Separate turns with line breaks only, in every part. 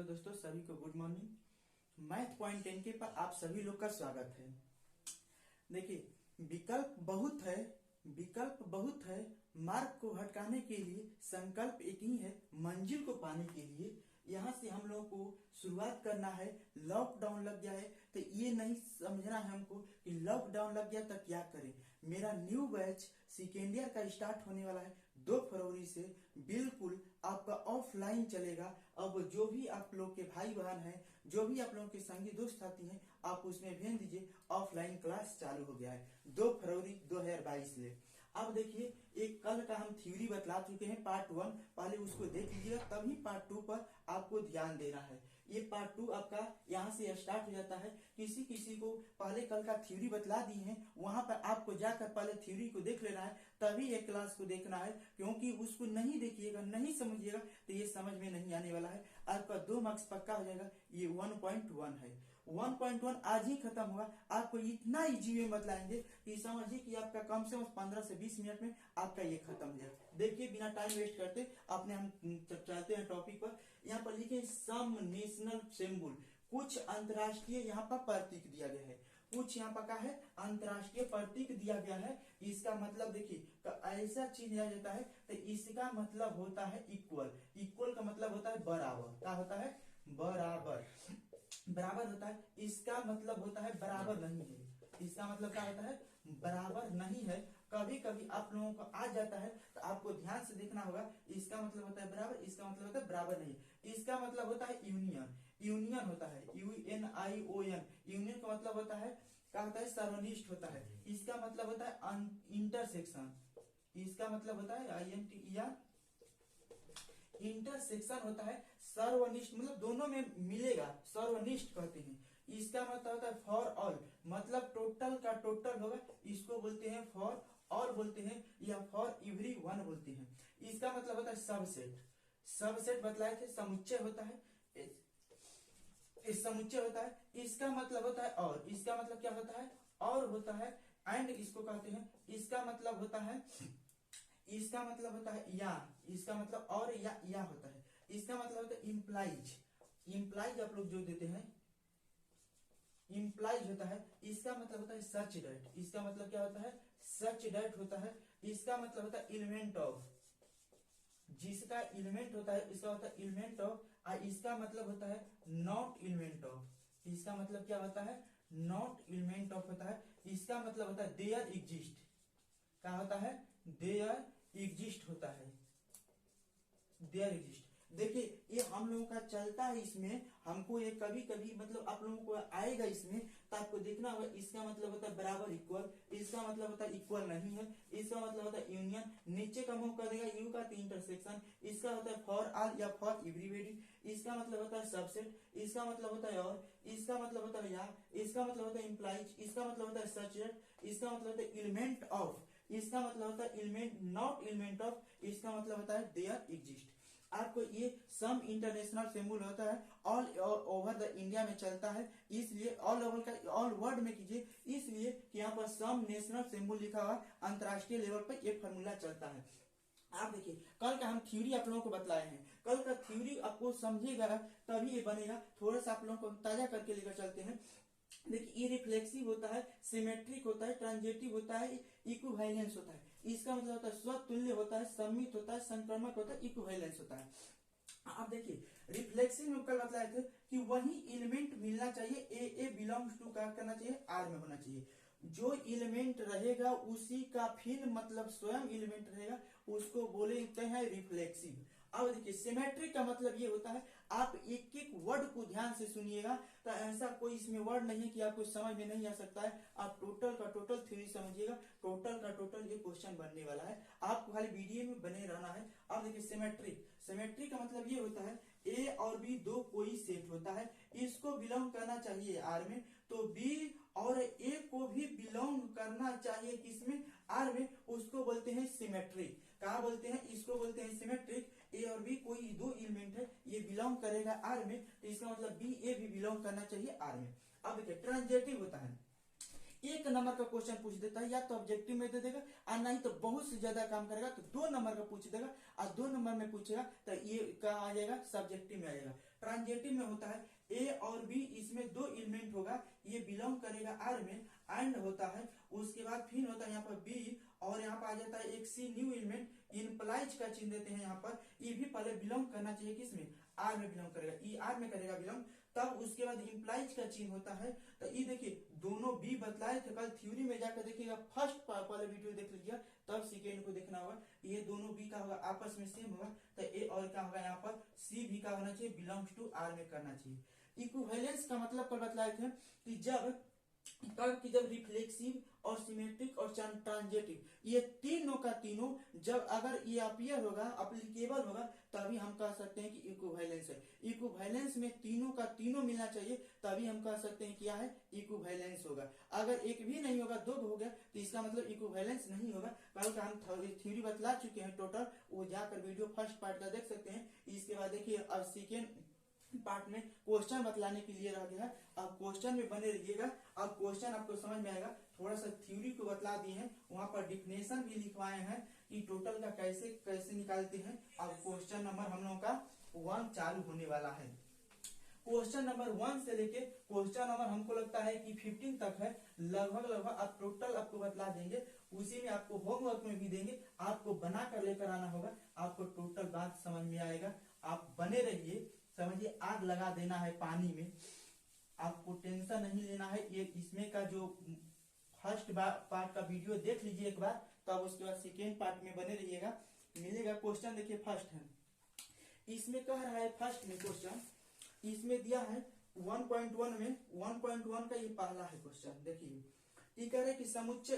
दोस्तों सभी को गुड मॉर्निंग। मैथ पॉइंट 10 के पर आप सभी लोग का स्वागत है। देखिए विकल्प बहुत है, मार्ग को भटकाने के लिए संकल्प एक ही है, मंजिल को पाने के लिए। यहाँ से हम लोगों को शुरुआत करना है। लॉकडाउन लग गया है तो ये नहीं समझना है हमको कि लॉकडाउन लग गया तो क्या करें। मेरा न्यू बैच सेकेंड ईयर का स्टार्ट होने वाला है 2 फरवरी से। बिल्कुल आपका ऑफलाइन चलेगा। अब जो भी आप लोग के भाई बहन हैं, जो भी आप लोगों के संगी दोस्त साथी हैं, आप उसमें भेज दीजिए। ऑफलाइन क्लास चालू हो गया है 2 फरवरी 2022 से। अब देखिए, एक कल का हम थ्योरी बतला चुके हैं पार्ट 1, पहले उसको देख लीजिएगा, तभी पार्ट 2 पर आपको ध्यान देना है। ये पार्ट 2 आपका यहाँ से स्टार्ट हो जाता है। किसी किसी को पहले कल का थ्योरी बतला दी है, वहां पर आपको जाकर पहले थ्योरी को देख लेना है, तभी एक क्लास को देखना है। क्योंकि उसको नहीं देखिएगा, नहीं समझिएगा तो ये समझ में नहीं आने वाला है। आपका 2 मार्क्स पक्का हो जाएगा। ये 1.1 है। 1.1 आज ही खत्म हुआ। आपको इतना इजी में बतलाएंगे कि समझिए कि आपका कम से कम 15 से 20 मिनट में आपका ये खत्म हो जाएगा। देखिए, बिना टाइम वेस्ट करते अपने हम चलते हैं टॉपिक पर। यहाँ पर लिखे सम नेशनल सिंबल, कुछ अंतरराष्ट्रीय यहाँ पर प्रतीक दिया गया है। कुछ यहाँ पर क्या है, अंतरराष्ट्रीय प्रतीक दिया गया है। इसका मतलब देखिए, ऐसा चीज दिया जाता है तो इसका मतलब होता है इक्वल। इक्वल का मतलब होता है बराबर। क्या होता है? बराबर। बराबर होता है। इसका मतलब होता है बराबर नहीं है। इसका मतलब क्या होता है? बराबर नहीं है। कभी कभी आप लोगों को आ जाता है तो आपको ध्यान से देखना होगा। इसका मतलब होता है बराबर, इसका मतलब होता है बराबर नहीं। इसका मतलब होता है यूनियन। यूनियन होता है UNION। यूनियन का मतलब होता है, क्या होता है? सर्वनिष्ठ होता है। इसका मतलब होता है इंटरसेक्शन। इसका मतलब होता है INTER। इंटरसेक्शन होता है सर्वनिष्ठ, मतलब दोनों में मिलेगा, सर्वनिष्ठ कहते हैं। इसका मतलब होता है फॉर ऑल, मतलब टोटल का टोटल होगा, इसको बोलते हैं फॉर ऑल बोलते हैं, या फॉर एवरी वन बोलते हैं। इसका मतलब होता है सबसेट। सबसेट बतलाए थे, समुच्चय होता है, इस समुच्चय होता है। इसका मतलब होता है और, इसका मतलब क्या होता है? और होता है। एंड इसको कहते हैं। इसका मतलब होता है, इसका मतलब होता है या, इसका मतलब और या होता है। इसका मतलब होता है इम्प्लाइज। इम्प्लाइज आप लोग जो देते हैं, इम्प्लाइज होता है। इसका मतलब होता है सच डेट। इसका मतलब क्या होता है? सच डेट होता है। इसका मतलब होता है एलिमेंट ऑफ, जिसका एलिमेंट होता है इसका होता है एलिमेंट ऑफ। इसका मतलब होता है नॉट एलिमेंट ऑफ। इसका मतलब क्या होता है? नॉट एलिमेंट ऑफ होता है। इसका मतलब होता है देयर एग्जिस्ट। क्या होता है? देयर एग्जिस्ट होता है। There exist. देखिए, ये हम लोगों का चलता है। इसमें हमको ये कभी कभी मतलब आप लोगों को आएगा इसमें, तो आपको देखना होगा। इसका मतलब होता है बराबर इक्वल। इसका मतलब होता है इक्वल नहीं है। इसका मतलब होता है यूनियन। नीचे का मुंह कर देगा यू का, इंटरसेक्शन। इसका होता है फॉर ऑल या फॉर एवरीबॉडी। इसका मतलब होता है सबसेट। इसका मतलब होता है और। इसका मतलब होता है या। इसका मतलब होता है इम्प्लाइज। इसका मतलब होता है सच। इसका मतलब होता है एलिमेंट ऑफ। इसका मतलब होता है एलिमेंट नॉट एलिमेंट ऑफ। इसका मतलब होता है देयर एग्जिस्ट। आपको ये सम इंटरनेशनल सिंबल होता है, ऑल ओवर द इंडिया में चलता है, इसलिए ऑल ओवर का ऑल वर्ल्ड में कीजिए, इसलिए कि यहाँ पर सम नेशनल सिंबल लिखा हुआ, अंतरराष्ट्रीय लेवल पर ये फॉर्मूला चलता है। आप देखिए, कल का हम थ्योरी आप लोगों को बतलाए हैं। कल का थ्योरी आपको समझेगा तभी ये बनेगा। थोड़ा सा आप लोगों को ताजा करके लेकर चलते हैं। देखिए, ये रिफ्लेक्सिव होता है, सिमेट्रिक होता है, ट्रांजिटिव होता है, इक्विवेलेंस होता है। इसका मतलब होता है स्वतुल्य होता है, सम्मित होता है, संक्रमक होता है, इक्विवेलेंस होता है। आप देखिए, रिफ्लेक्सिव में कल बतलाए थे कि वही एलिमेंट मिलना चाहिए, ए बिलोंग्स टू क्या करना चाहिए? आर में होना चाहिए। जो एलिमेंट रहेगा उसी का फिर मतलब स्वयं एलिमेंट रहेगा, उसको बोलते हैं रिफ्लेक्सिव। अब देखिए, सिमेट्रिक का मतलब ये होता है, आप एक एक वर्ड को ध्यान से सुनिएगा, तो ऐसा कोई इसमें वर्ड नहीं है कि आपको समझ में नहीं आ सकता है। आप टोटल का टोटल थ्योरी समझिएगा, टोटल का टोटल ये क्वेश्चन बनने वाला है। आपको खाली वीडियो में बने रहना है। अब देखिए, सिमेट्रिक। सिमेट्रिक का मतलब ये होता है, ए और बी दो कोई सेट होता है, इसको बिलोंग करना चाहिए आर में, तो बी और ए को भी बिलोंग करना चाहिए किसमें? आर में। उसको बोलते हैं सिमेट्रिक। कहा बोलते हैं? इसको बोलते हैं सिमेट्रिक। ए और बी कोई दो एलिमेंट है, ये बिलोंग करेगा आर में, तो इसका मतलब बी ए भी बिलोंग करना चाहिए आर में। अब देखिए, ट्रांजिटिव होता है। एक नंबर का क्वेश्चन पूछ देता है, या तो ऑब्जेक्टिव में दे देगा और नहीं तो बहुत से ज्यादा काम करेगा तो 2 नंबर का पूछ देगा, और 2 नंबर में पूछेगा तो ये क्या आ जाएगा, सब्जेक्टिव में आ जाएगा। ट्रांजेक्टिव में होता है ए और बी, इसमें 2 एलिमेंट होगा, ये बिलोंग करेगा आर में, एंड होता है, उसके बाद फिर होता है यहाँ पर बी, और यहाँ पर आ जाता है एक सी न्यू एलिमेंट, इम्प्लाइज का चिन्ह देते हैं यहाँ पर, ये भी पहले बिलोंग करना चाहिए किसमें, आर में बिलोंग करेगा, ई आर में करेगा बिलोंग, तब उसके बाद इम्प्लाइज का चिन्ह होता है। तो ये देखिए दोनों बी बतलाए थे, कल थ्योरी में जाकर देखिएगा, फर्स्ट पहले वीडियो देख लीजिएगा, तब सेकेंड को देखना होगा, ये दोनों बी का होगा आपस में सेम होगा, तो ए और क्या होगा यहाँ पर सी भी का होना चाहिए, बिलोंग्स टू आर में करना चाहिए। इक्विवेलेंस का मतलब कल बतलाए थे कि जब रिफ्लेक्सिव और सिमेट्रिक और ट्रांजेटिव, ये तीनों का तीनों जब अगर ये अपीयर होगा, अप्लीकेबल होगा, तभी हम कह सकते हैं कि इक्विवेलेंस है। इक्विवेलेंस में तीनों का तीनों मिलना चाहिए, तभी हम कह सकते हैं क्या है, इक्विवेलेंस होगा। अगर एक भी नहीं होगा, 2 हो गया, तो इसका मतलब इक्विवेलेंस नहीं होगा। कल का हम थ्योरी बतला चुके हैं टोटल, वो जाकर वीडियो फर्स्ट पार्ट का देख सकते हैं। इसके बाद देखिए अब सेकेंड पार्ट में क्वेश्चन बतलाने के लिए रह गया है, अब क्वेश्चन में बने रहिएगा। अब क्वेश्चन आपको समझ में आएगा, थोड़ा सा थ्योरी को बतला दिए हैं, वहां पर डिफिनेशन भी लिखवाए हैं कि टोटल का कैसे कैसे निकालते हैं। अब क्वेश्चन नंबर हम लोगों का 1 चालू होने वाला है। क्वेश्चन नंबर 1 से लेके क्वेश्चन नंबर हमको लगता है कि 15 तक है, लगभग अब टोटल आपको बतला देंगे, उसी में आपको होमवर्क में भी देंगे, आपको बना कर लेकर आना होगा, आपको टोटल बात समझ में आएगा। आप बने रहिए, समझिए आग लगा देना है पानी में, आपको टेंशन नहीं लेना है। ये इसमें का जो फर्स्ट पार्ट का वीडियो देख लीजिए एक बार, तब तो उसके बाद सेकेंड पार्ट में बने रहिएगा, मिलेगा। क्वेश्चन देखिए फर्स्ट है, इसमें कह रहा है फर्स्ट में क्वेश्चन, इसमें दिया है 1.1 में 1.1 का ये पहला है क्वेश्चन। देखिए ये कह रहे कि समुच्चय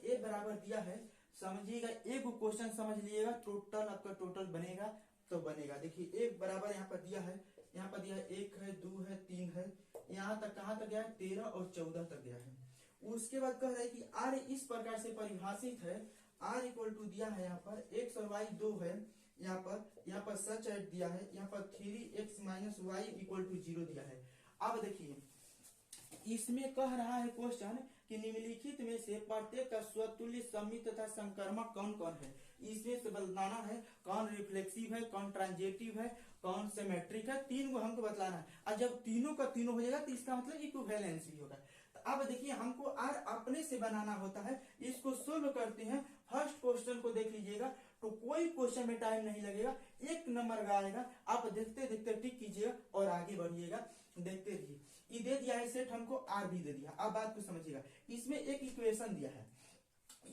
ए बराबर दिया है, समझिएगा एक क्वेश्चन समझ लीजिएगा, टोटल आपका टोटल बनेगा तो बनेगा। देखिए एक बराबर यहाँ पर दिया है, यहाँ पर दिया है 1 है 2 है 3 है, यहाँ तक कहाँ तक गया है 13 और 14 तक गया है। उसके बाद कह रहा है कि आर इस प्रकार से परिभाषित है, आर इक्वल टू दिया है यहाँ पर एक्स और वाई 2 है, यहाँ पर सच एट दिया है, यहाँ पर 3x minus Y equal to 0 दिया है। अब देखिए इसमें कह रहा है क्वेश्चन कि निम्नलिखित में से प्रत्येक का स्वतुल्य सममित तथा संक्रमक कौन कौन है। इसमें से बताना है कौन रिफ्लेक्सिव है, कौन ट्रांजेक्टिव है, कौन सिमेट्रिक है, 3 को हमको बतलाना है। और जब तीनों का तीनों हो जाएगा तो इसका मतलब इक्विवेलेंस भी होगा। तो अब देखिए हमको आर अपने से बनाना होता है, इसको सोल्व करते हैं। फर्स्ट क्वेश्चन को देख लीजिएगा, तो कोई क्वेश्चन में टाइम नहीं लगेगा, 1 नंबर का आएगा, आप देखते देखते टिक कीजिएगा और आगे बढ़िएगा, देखते रहिए। ये दे दिया है सेट हमको, आर भी दे दिया। अब बात को समझिएगा, इसमें एक इक्वेशन दिया है,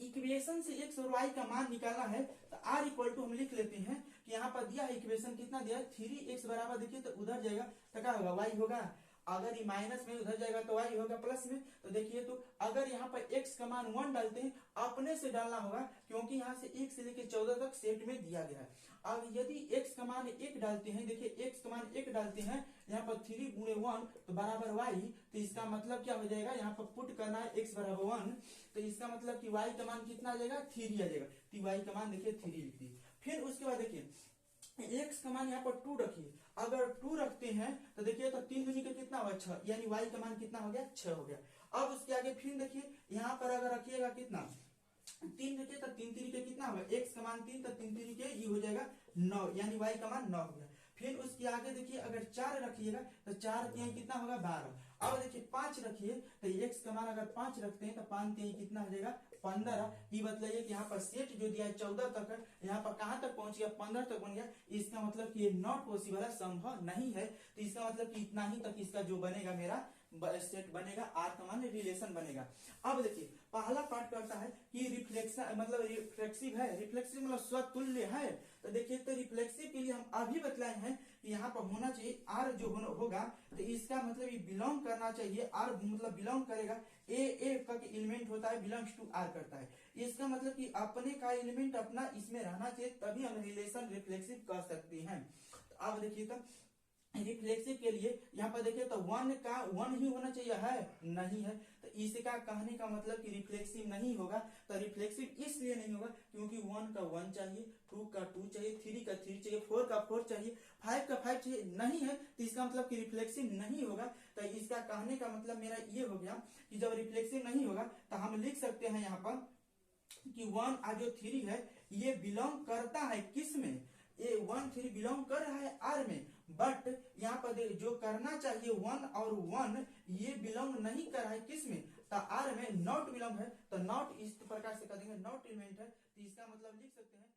इक्वेशन से एक्स और वाई का मान निकालना है, तो आर इक्वल टू हम लिख लेते हैं कि यहाँ पर दिया है इक्वेशन कितना दिया है 3x बराबर, देखिए तो उधर जाएगा तो क्या होगा वाई होगा, अगर ये माइनस में उधर जाएगा तो वाई होगा प्लस में। तो देखिए तो अगर यहाँ पर x का मान 1 डालते हैं, अपने से डालना होगा क्योंकि यहाँ से 1 से लेकर 14 तक सेट में दिया गया है। अब यदि x का मान 1 डालते हैं, देखिए x का मान 1 डालते हैं, यहाँ पर 3 गुणे 1 तो बराबर y, तो इसका मतलब क्या हो जाएगा, यहाँ पर पुट करना है x बराबर 1, तो इसका मतलब कि y का मान कितना आ जाएगा 3 आ जाएगा, तो y का मान देखिए 3 लिख दिए। फिर उसके बाद देखिए x का मान यहाँ पर 2 रखिए, अगर 2 रखते हैं तो देखिए तो 3 दूनी का कितना हुआ 6, यानी y का मान कितना हो गया 6 हो गया। अब उसके आगे फिर देखिए यहाँ पर अगर रखिएगा कितना 3 रखिए तो 3 3 के कितना होगा, x का मान 3 तो 3 3 के ये हो जाएगा 9, यानी y का मान 9 हो गया। फिर उसके आगे देखिए अगर 4 रखिएगा तो 4 के कितना होगा 12। अब देखिए 5 रखिए तो x का मान अगर 5 रखते हैं तो 5 के कितना हो जाएगा 15। ये बताइए कि यहाँ पर सेट जो दिया है 14 तक है, यहाँ पर कहाँ तक पहुंच गया 15 तक बन गया। इसका मतलब कि ये नॉट पॉसिबल है, संभव नहीं है। तो इसका मतलब कि इतना ही तक इसका जो बनेगा मेरा सेट बनेगा, आर का मान रिलेशन बनेगा। अब देखिए पहला पार्ट करता है कि रिफ्लेक्शन मतलब रिफ्लेक्सिव है, रिफ्लेक्सिव मतलब स्वतुल्य है। तो देखिए तो रिफ्लेक्सिव के लिए हम अभी बतलाए हैं कि यहाँ पर होना चाहिए आर जो होगा, तो इसका मतलब ये बिलोंग करना चाहिए, आर मतलब बिलोंग करेगा, ए का एलिमेंट होता है बिलोंग्स टू आर करता है। इसका मतलब कि अपने का एलिमेंट अपना इसमें रहना चाहिए, तभी हम रिलेशन रिफ्लेक्सिव कर सकते हैं। तो अब देखिए तो रिफ्लेक्सिव के लिए यहाँ पर देखिए तो वन ही होना चाहिए, है नहीं है, तो इसका कहने का मतलब कि रिफ्लेक्सिव नहीं होगा। तो रिफ्लेक्सिव इसलिए नहीं होगा क्योंकि 1 का 1 चाहिए, 2 का 2 चाहिए, 3 का 3 चाहिए, 4 का 4 चाहिए, 5 का 5 चाहिए, नहीं है तो इसका मतलब कि रिफ्लेक्सिव नहीं होगा। तो इसका कहने का मतलब मेरा ये हो गया कि जब रिफ्लेक्सिव नहीं होगा तो हम लिख सकते हैं यहाँ पर कि 1 और जो 3 है ये बिलोंग करता है किस में, ये 1 3 बिलोंग कर रहा है आर में, बट यहाँ पर जो करना चाहिए 1 और 1 ये बिलोंग नहीं कर रहा है किस में, तो आर में नॉट बिलोंग है, तो नॉट इस प्रकार से कर देंगे, नॉट एलिमेंट है, तो इसका मतलब लिख सकते हैं